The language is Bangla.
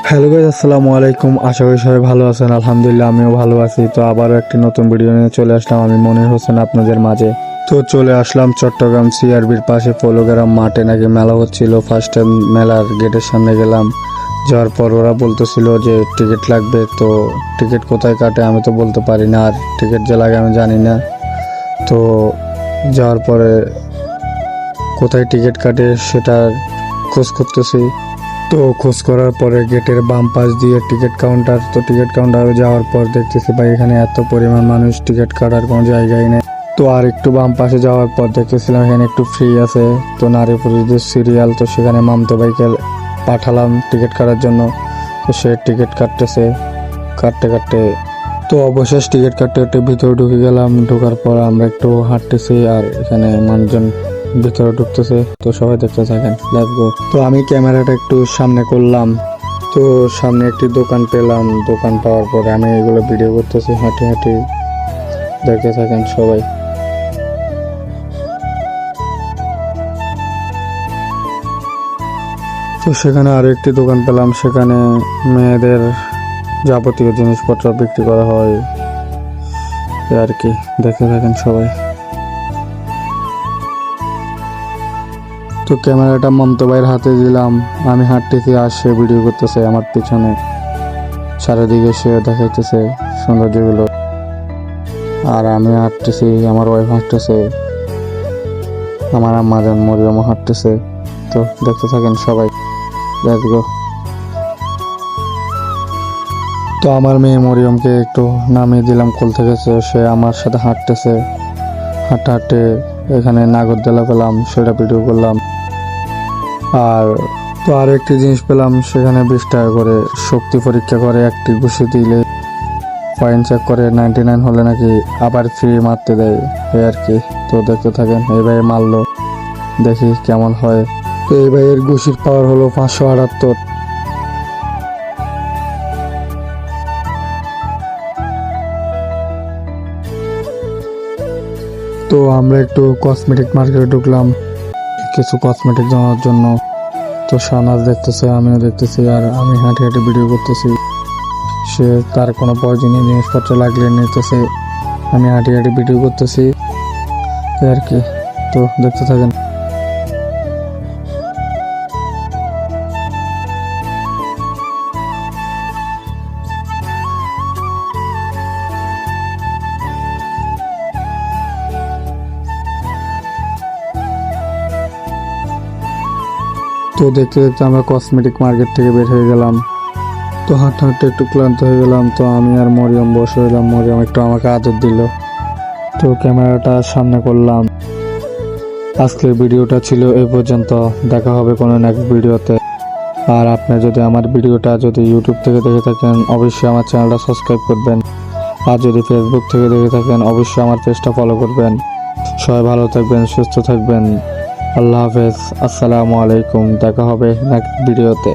হ্যালো গাইস, আসসালামু আলাইকুম। আশা করি সবাই ভালো আছেন। আলহামদুলিল্লাহ আমিও ভালো আছি। তো আবারও একটি নতুন ভিডিও নিয়ে চলে আসলাম আমি মনির হোসেন আপনাদের মাঝে। তো চলে আসলাম চট্টগ্রাম সিআরবির পাশে পৌলগ্রাম মাঠে, নাকি মেলা হচ্ছিল। ফার্স্ট টাইম মেলার গেটের সামনে গেলাম, যাওয়ার পর ওরা বলতেছিল যে টিকিট লাগবে। তো টিকিট কোথায় কাটে আমি তো বলতে পারি না, আর টিকিট যে লাগে আমি জানি না। তো যাওয়ার পরে কোথায় টিকিট কাটে সেটার খোঁজ করতেছি। তো খোঁজ করার পরে গেটের বাম পাশ দিয়ে টিকিট কাউন্টার। তো টিকিট কাউন্টারে যাওয়ার পর দেখতেছি ভাই এখানে এত পরিমাণ মানুষ, টিকিট কাটার কোনো জায়গায় নেই। তো আর একটু বাম পাশে যাওয়ার পর দেখতেছিলাম এখানে একটু ফ্রি আছে। তো নারী পুরুষদের সিরিয়াল, তো সেখানে মামতো ভাইকে পাঠালাম টিকিট কাটার জন্য। তো সে টিকিট কাটতেছে, কাটতে কাটতে তো অবশেষ টিকিট কাটতে কাটতে ভিতরে ঢুকে গেলাম। ঢোকার পর আমরা একটু হাঁটতেছি, আর এখানে মানুষজন ভিতরে ঢুকতেছে। তো সবাই দেখতে থাকেন, লেটস গো। তো আমি ক্যামেরাটা একটু সামনে করলাম। তো সামনে একটি দোকান পেলাম। দোকান পাওয়ার পরে আমি এগুলো ভিডিও করতেছি হাঁটি হাঁটি, দেখতে থাকেন সবাই। তো সেখানে আরো একটি দোকান পেলাম, সেখানে মেয়েদের যাবতীয় জিনিসপত্র বিক্রি করা হয় আর কি, দেখতে থাকেন সবাই। তো ক্যামেরাটা মমতা ভাইয়ের হাতে দিলাম, আমি হাঁটতেছি আর সে ভিডিও করতেছে আমার পিছনে। চারিদিকে সে দেখাইতেছে সৌন্দর্যগুলো, আর আমি হাঁটতেছি, আমার ওয়াইফ হাঁটতেছে, আমার আম্মা জান মরিয়মও হাঁটতেছে। তো দেখতে থাকেন সবাই, লেটস গো। তো আমার মেয়ে মরিয়মকে একটু নামিয়ে দিলাম কোল থেকে, সে আমার সাথে হাঁটতেছে। হাঁটতে হাঁটতে এখানে নাগরদোলা পেলাম, সেটা ভিডিও করলাম। আর তো আরো একটি জিনিস পেলাম, সেখানে 20 টাকা করে শক্তি পরীক্ষা করে, একটি ঘুষি দিলে পয়েন্ট চেক করে, 99 হলে নাকি আবার ফ্রি মারতে দেয়, এই আর কি। তো দেখতে থাকেন, এই ভাই মারলো, দেখি কেমন হয়। তো এই ভাইয়ের ঘুষির পাওয়ার হলো 578। তো আমরা একটু কসমেটিক মার্কেটে ঢুকলাম কিছু কসমেটিক জানার জন্য। তো শাহনাজ দেখতেছে, আমিও দেখতেছি, আর আমি হাঁটি হাঁটি ভিডিও করতেছি। সে তার কোনো প্রয়োজনীয় জিনিসপত্র লাগলে নিতেছে, আমি হাঁটি হাঁটি ভিডিও করতেছি আর কি। তো দেখতে থাকেন। তো দেখতে দেখতে আমরা কসমেটিক মার্কেট থেকে বের হয়ে গেলাম। তো হাঁটতে হাঁটতে একটু ক্লান্ত হয়ে গেলাম। তো আমি আর মরিয়ম বসে হইলাম, মরিয়ম একটু আমাকে আদর দিল। তো ক্যামেরাটা সামনে করলাম। আজকের ভিডিওটা ছিল এই পর্যন্ত, দেখা হবে কোনো নেক্সট ভিডিওতে। আর আপনি যদি আমার ভিডিওটা ইউটিউব থেকে দেখে থাকেন অবশ্যই আমার চ্যানেলটা সাবস্ক্রাইব করবেন, আর যদি ফেসবুক থেকে দেখে থাকেন অবশ্যই আমার পেজটা ফলো করবেন। সবাই ভালো থাকবেন, সুস্থ থাকবেন। আল্লাহ হাফেজ, আসসালামু আলাইকুম। দেখা হবে নেক্সট ভিডিওতে।